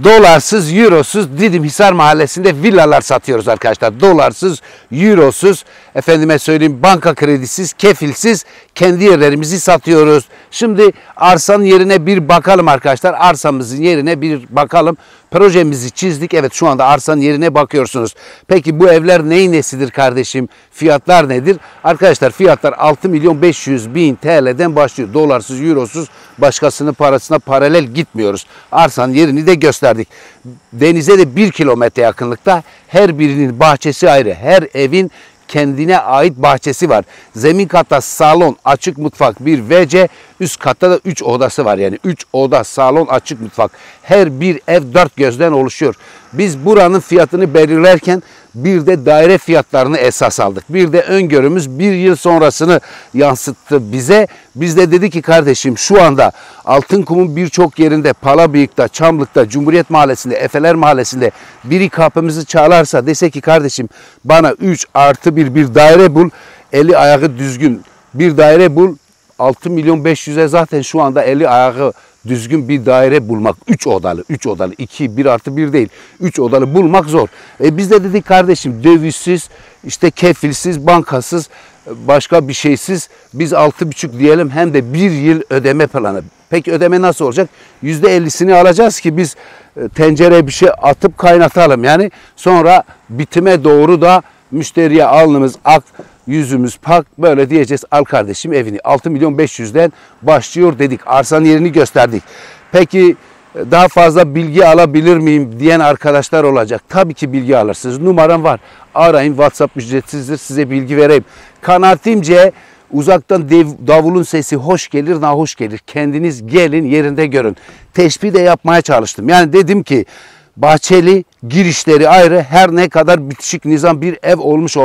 Dolarsız, eurosuz Didimhisar Mahallesi'nde villalar satıyoruz arkadaşlar. Dolarsız, eurosuz, efendime söyleyeyim banka kredisiz, kefilsiz kendi yerlerimizi satıyoruz. Şimdi arsanın yerine bir bakalım arkadaşlar. Arsamızın yerine bir bakalım. Projemizi çizdik. Evet, şu anda arsanın yerine bakıyorsunuz. Peki bu evler neyin nesidir kardeşim? Fiyatlar nedir? Arkadaşlar fiyatlar 6.500.000 TL'den başlıyor. Dolarsız, eurosuz, başkasının parasına paralel gitmiyoruz. Arsanın yerini de gösterdik. Denize de 1 kilometre yakınlıkta, her birinin bahçesi ayrı. Her evin kendine ait bahçesi var. Zemin katta salon, açık mutfak, bir WC, üst katta da 3 odası var. Yani 3 oda, salon, açık mutfak. Her bir ev 4 gözden oluşuyor. Biz buranın fiyatını belirlerken bir de daire fiyatlarını esas aldık. Bir de öngörümüz 1 yıl sonrasını yansıttı bize. Biz de dedi ki kardeşim, şu anda Altınkum'un birçok yerinde, Palabıyık'ta, Çamlık'ta, Cumhuriyet Mahallesi'nde, Efeler Mahallesi'nde biri kapımızı çalarsa, dese ki kardeşim bana 3+1 bir daire bul, eli ayağı düzgün bir daire bul. 6.500.000'e zaten şu anda eli ayağı düzgün bir daire bulmak, 3 odalı, 2, 1+1 değil, 3 odalı bulmak zor. Biz de dedik kardeşim, dövizsiz, işte kefilsiz, bankasız, başka bir şeysiz biz 6,5 diyelim, hem de 1 yıl ödeme planı. Peki ödeme nasıl olacak? %50'sini alacağız ki biz tencereye bir şey atıp kaynatalım. Yani sonra bitime doğru da müşteriye alnımız ak, yüzümüz pak, böyle diyeceğiz, al kardeşim evini. 6.500.000'den başlıyor dedik. Arsanın yerini gösterdik. Peki daha fazla bilgi alabilir miyim diyen arkadaşlar olacak. Tabii ki bilgi alırsınız. Numaram var. Arayın, WhatsApp ücretsizdir, size bilgi vereyim. Kanaatimce uzaktan davulun sesi hoş gelir, nahoş gelir. Kendiniz gelin, yerinde görün. Teşbih de yapmaya çalıştım. Yani dedim ki bahçeli, girişleri ayrı, her ne kadar bitişik nizam bir ev olmuş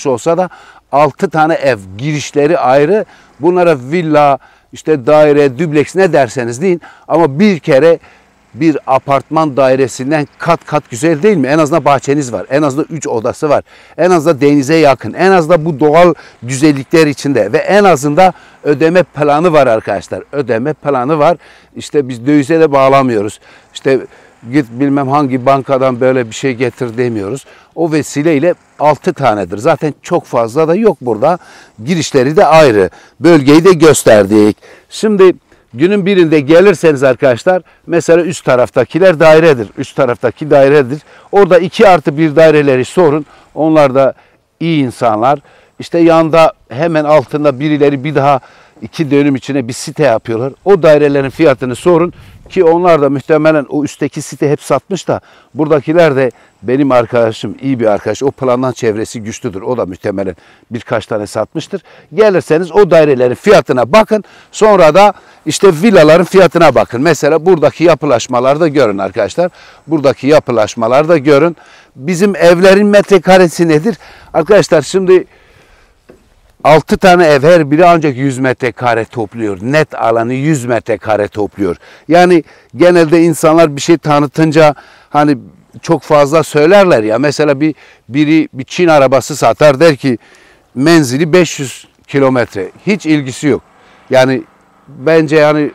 olsa da, 6 tane ev, girişleri ayrı. Bunlara villa, işte daire, dübleks ne derseniz deyin, ama bir kere bir apartman dairesinden kat kat güzel değil mi? En azından bahçeniz var, en azından 3 odası var, en azından denize yakın, en azından bu doğal güzellikler içinde ve en azından ödeme planı var arkadaşlar. Ödeme planı var. İşte biz dövize de bağlamıyoruz. İşte git bilmem hangi bankadan böyle bir şey getir demiyoruz. O vesileyle 6 tanedir. Zaten çok fazla da yok burada. Girişleri de ayrı. Bölgeyi de gösterdik. Şimdi günün birinde gelirseniz arkadaşlar, mesela üst taraftakiler dairedir. Üst taraftaki dairedir. Orada 2+1 daireleri sorun. Onlar da iyi insanlar. İşte yanında hemen altında birileri bir daha 2 dönüm içine bir site yapıyorlar. O dairelerin fiyatını sorun ki onlar da muhtemelen o üstteki site hep satmış da buradakiler de benim arkadaşım, iyi bir arkadaş. O plandan çevresi güçlüdür. O da muhtemelen birkaç tane satmıştır. Gelirseniz o dairelerin fiyatına bakın. Sonra da işte villaların fiyatına bakın. Mesela buradaki yapılaşmaları da görün arkadaşlar. Buradaki yapılaşmaları da görün. Bizim evlerin metrekaresi nedir? Arkadaşlar şimdi 6 tane ev, her biri ancak 100 metrekare topluyor. Net alanı 100 metrekare topluyor. Yani genelde insanlar bir şey tanıtınca hani çok fazla söylerler ya. Mesela biri bir Çin arabası satar, der ki menzili 500 kilometre. Hiç ilgisi yok. Yani bence yani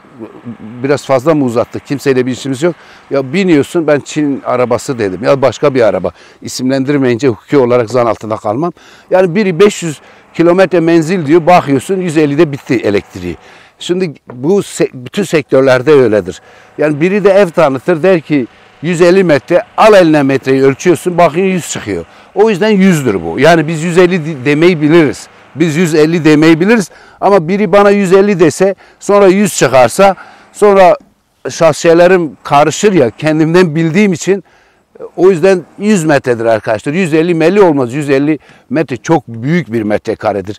biraz fazla mı uzattık? Kimseyle bir işimiz yok. Ya biniyorsun, ben Çin arabası dedim ya başka bir araba. İsimlendirmeyince hukuki olarak zan altında kalmam. Yani biri 500 kilometre menzil diyor, bakıyorsun 150'de bitti elektriği. Şimdi bu bütün sektörlerde öyledir. Yani biri de ev tanıtır, der ki 150 metre, al eline metreyi ölçüyorsun, bakın 100 çıkıyor. O yüzden 100'dür bu. Yani biz 150 demeyi biliriz. Biz 150 demeyi biliriz ama biri bana 150 dese, sonra 100 çıkarsa, sonra şahsiyelerim karışır ya, kendimden bildiğim için. O yüzden 100 metredir arkadaşlar. 150 melli olmaz. 150 metre çok büyük bir metrekaredir.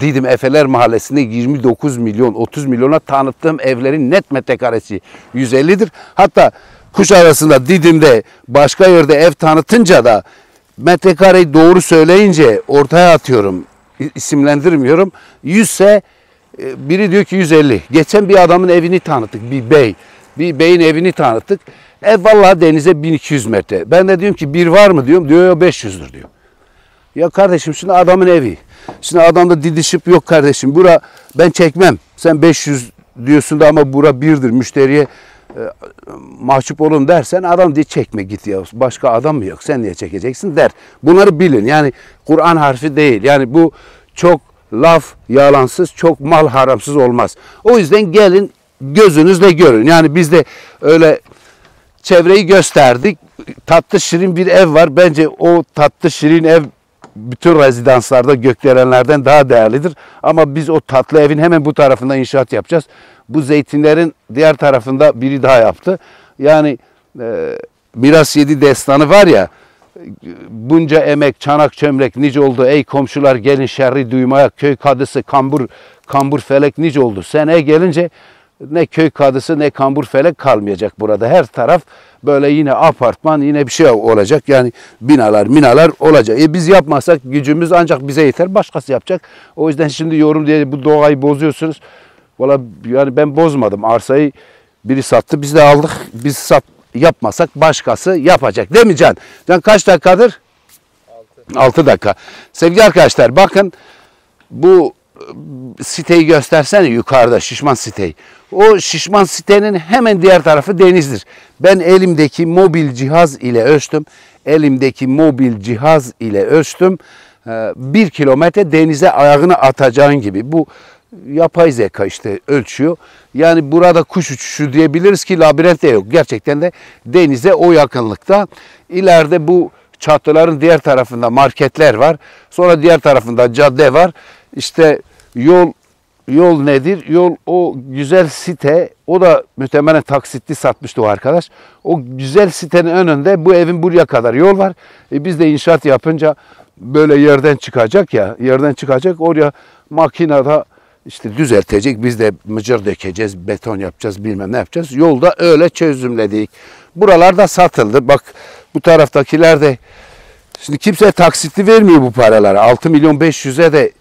Didim Efeler Mahallesi'nde 29 milyon, 30 milyona tanıttığım evlerin net metrekaresi 150'dir. Hatta Kuşadası'nda, Didim'de, başka yerde ev tanıtınca da metrekareyi doğru söyleyince ortaya atıyorum, isimlendirmiyorum. 100 ise biri diyor ki 150. Geçen bir adamın evini tanıttık, bir bey. Bir beyin evini tanıttık. Ev vallahi denize 1200 metre. Ben de diyorum ki bir var mı diyorum. Diyor 500'dür diyor. Ya kardeşim şimdi adamın evi. Şimdi adam da didişip yok kardeşim bura ben çekmem. Sen 500 diyorsun da ama bura birdir. Müşteriye mahcup olun dersen adam diye çekme git ya. Başka adam mı yok? Sen niye çekeceksin der. Bunları bilin. Yani Kur'an harfi değil. Yani bu çok laf yalansız, çok mal haramsız olmaz. O yüzden gelin gözünüzle görün. Yani biz de öyle çevreyi gösterdik. Tatlı şirin bir ev var. Bence o tatlı şirin ev bütün rezidanslarda gökdelenlerden daha değerlidir. Ama biz o tatlı evin hemen bu tarafında inşaat yapacağız. Bu zeytinlerin diğer tarafında biri daha yaptı. Yani Miras 7 destanı var ya, bunca emek, çanak çömlek nice oldu. Ey komşular gelin şerri duymaya, köy kadısı kambur felek nice oldu. Seneye gelince ne köy kadısı ne kambur felek kalmayacak burada. Her taraf böyle yine apartman, yine bir şey olacak. Yani binalar olacak. Biz yapmasak gücümüz ancak bize yeter. Başkası yapacak. O yüzden şimdi yorum diye bu doğayı bozuyorsunuz. Valla yani ben bozmadım. Arsayı biri sattı, biz de aldık. Biz yapmasak başkası yapacak. Değil mi Can? Can kaç dakikadır? 6 dakika. Sevgili arkadaşlar bakın bu siteyi göstersene yukarıda, şişman siteyi. O şişman sitenin hemen diğer tarafı denizdir. Ben elimdeki mobil cihaz ile ölçtüm. 1 kilometre denize ayağını atacağın gibi. Bu yapay zeka işte ölçüyor. Yani burada kuş uçuşu diyebiliriz ki labirent de yok. Gerçekten de denize o yakınlıkta. İleride bu çatıların diğer tarafında marketler var. Sonra diğer tarafında cadde var. İşte yol nedir? Yol o güzel site. O da muhtemelen taksitli satmıştı o arkadaş. O güzel sitenin önünde bu evin buraya kadar yol var. Biz de inşaat yapınca böyle yerden çıkacak ya. Yerden çıkacak. Oraya makinede işte düzeltecek. Biz de mıcır dökeceğiz. Beton yapacağız. Bilmem ne yapacağız. Yolda öyle çözümledik. Buralarda satıldı. Bak bu taraftakiler de şimdi kimse taksitli vermiyor bu paraları. 6.500.000'e de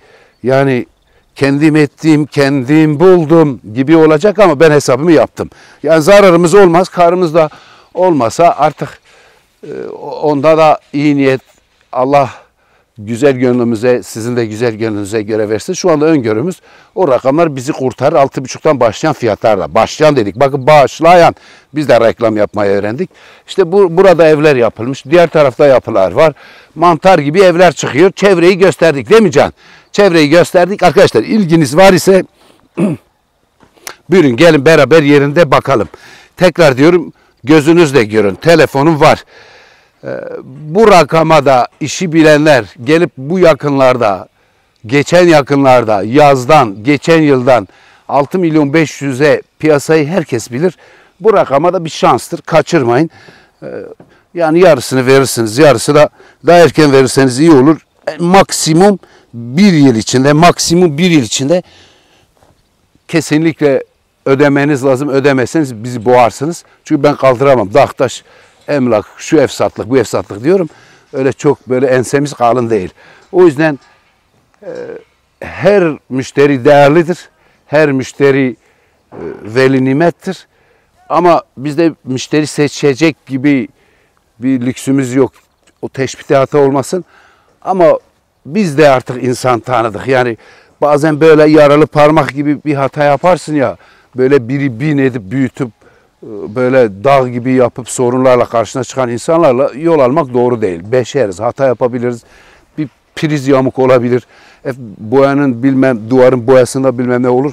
yani kendim ettim, kendim buldum gibi olacak ama ben hesabımı yaptım. Yani zararımız olmaz, karımız da olmasa artık onda da iyi niyet Allah güzel gönlümüze, sizin de güzel gönlünüze göre versin. Şu anda öngörümüz o rakamlar bizi kurtarır. 6.5'tan başlayan fiyatlarla. Başlayan dedik. Bakın başlayan. Biz de reklam yapmayı öğrendik. İşte burada evler yapılmış. Diğer tarafta yapılar var. Mantar gibi evler çıkıyor. Çevreyi gösterdik değil mi Can? Çevreyi gösterdik. Arkadaşlar ilginiz var ise buyurun gelin beraber yerinde bakalım. Tekrar diyorum gözünüzle görün. Telefonum var. Bu rakama da işi bilenler gelip bu yakınlarda, geçen yakınlarda, yazdan, geçen yıldan 6.500.000'e piyasayı herkes bilir. Bu rakama da bir şanstır. Kaçırmayın. Yani yarısını verirsiniz. Yarısı da daha erken verirseniz iyi olur. Maksimum bir yıl içinde, kesinlikle ödemeniz lazım. Ödemezseniz bizi boğarsınız. Çünkü ben kaldıramam. Dağtaş, emlak, şu ev satlık, bu ev satlık diyorum. Öyle çok böyle ensemiz kalın değil. O yüzden her müşteri değerlidir. Her müşteri veli nimettir. Ama bizde müşteri seçecek gibi bir lüksümüz yok. O teşbihte hata olmasın. Ama biz de artık insan tanıdık. Yani bazen böyle yaralı parmak gibi bir hata yaparsın ya. Böyle biri bin edip büyütüp böyle dağ gibi yapıp sorunlarla karşına çıkan insanlarla yol almak doğru değil. Beşeriz, hata yapabiliriz. Bir priz yamuk olabilir. Boyanın bilmem, duvarın boyasında bilmem ne olur.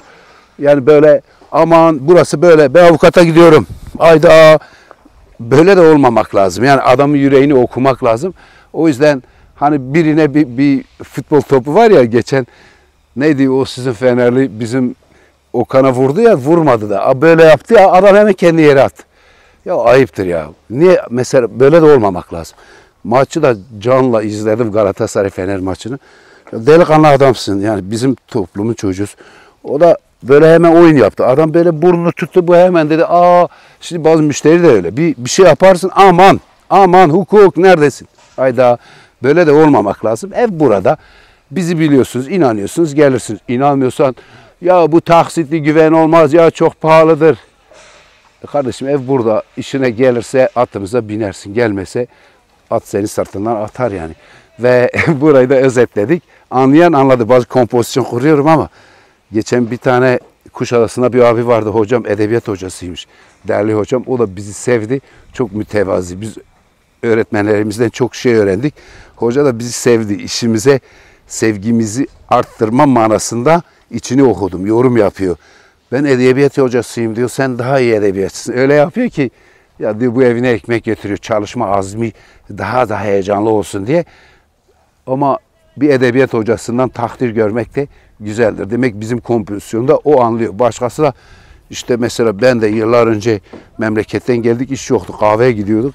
Yani böyle aman burası böyle, ben avukata gidiyorum. Ayda böyle de olmamak lazım. Yani adamın yüreğini okumak lazım. O yüzden hani birine bir futbol topu var ya geçen neydi o sizin Fenerli bizim Okan'a vurdu ya, vurmadı da. Böyle yaptı ya, adam hemen kendi yere attı. Ya ayıptır ya. Niye mesela böyle de olmamak lazım. Maçı da canla izledim, Galatasaray Fener maçını. Ya delikanlı adamsın yani, bizim toplumun çocuğuz. O da böyle hemen oyun yaptı. Adam böyle burnunu tuttu, bu hemen dedi şimdi bazı müşteri de öyle. Bir şey yaparsın, aman hukuk neredesin? Hayda, böyle de olmamak lazım. Ev burada. Bizi biliyorsunuz, inanıyorsunuz, gelirsiniz. İnanmıyorsan ya bu taksitli güven olmaz ya, çok pahalıdır. Kardeşim ev burada. İşine gelirse atımıza binersin. Gelmese at seni sırtından atar yani. Ve burayı da özetledik. Anlayan anladı. Bazı kompozisyon kuruyorum ama geçen bir tane Kuşadası'nda bir abi vardı, hocam edebiyat hocasıymış. Değerli hocam, o da bizi sevdi. Çok mütevazi. Biz öğretmenlerimizden çok şey öğrendik. Hoca da bizi sevdi. İşimize sevgimizi arttırma manasında içini okudum. Yorum yapıyor. Ben edebiyat hocasıyım diyor. Sen daha iyi edebiyatçısın. Öyle yapıyor ki ya diyor, bu evine ekmek getiriyor. Çalışma azmi daha da heyecanlı olsun diye. Ama bir edebiyat hocasından takdir görmek de güzeldir. Demek bizim kompozisyonda o anlıyor. Başkası da işte mesela ben de yıllar önce memleketten geldik, iş yoktu. Kahveye gidiyorduk.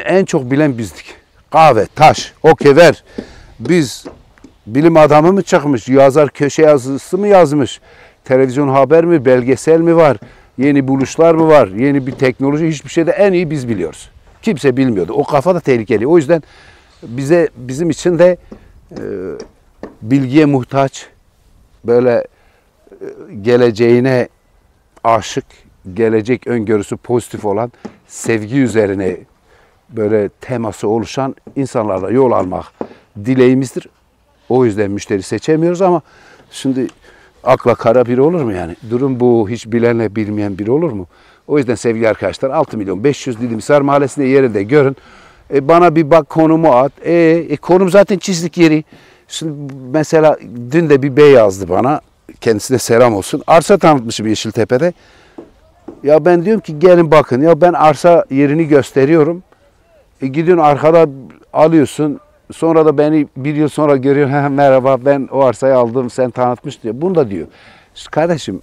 En çok bilen bizdik. Kahve, taş, okey ver. Biz bilim adamı mı çıkmış, yazar köşe yazısı mı yazmış, televizyon haber mi, belgesel mi var, yeni buluşlar mı var, yeni bir teknoloji, hiçbir şeyde en iyi biz biliyoruz. Kimse bilmiyordu. O kafa da tehlikeli. O yüzden bizim için de bilgiye muhtaç, böyle geleceğine aşık, gelecek öngörüsü pozitif olan, sevgi üzerine böyle teması oluşan insanlarla yol almak dileğimizdir. O yüzden müşteri seçemiyoruz ama şimdi akla kara biri olur mu yani? Durum bu. Hiç bilenle bilmeyen biri olur mu? O yüzden sevgili arkadaşlar, 6.500.000 Didimhisar Mahallesi'nde yerinde görün. Bana bir bak, konumu at. Konum zaten çizdik yeri. Şimdi mesela dün de bir bey yazdı bana. Kendisine selam olsun. Arsa tanıtmışım Yeşiltepe'de. Ya ben diyorum ki gelin bakın. Ya ben arsa yerini gösteriyorum. Gidiyorsun arkada alıyorsun. Sonra da beni bir yıl sonra görüyor. Merhaba, ben o arsayı aldım, sen tanıtmış diyor. Bunu da diyor. Kardeşim,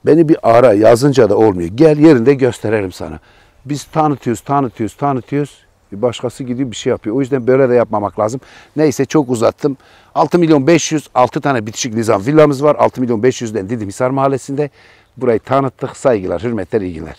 beni bir ara, yazınca da olmuyor. Gel yerinde gösterelim sana. Biz tanıtıyoruz. Başkası gidiyor bir şey yapıyor. O yüzden böyle de yapmamak lazım. Neyse, çok uzattım. 6.500.000, 6 tane bitişik nizam villamız var. 6.500.000'den Didimhisar Mahallesi'nde. Burayı tanıttık. Saygılar, hürmetler, ilgiler.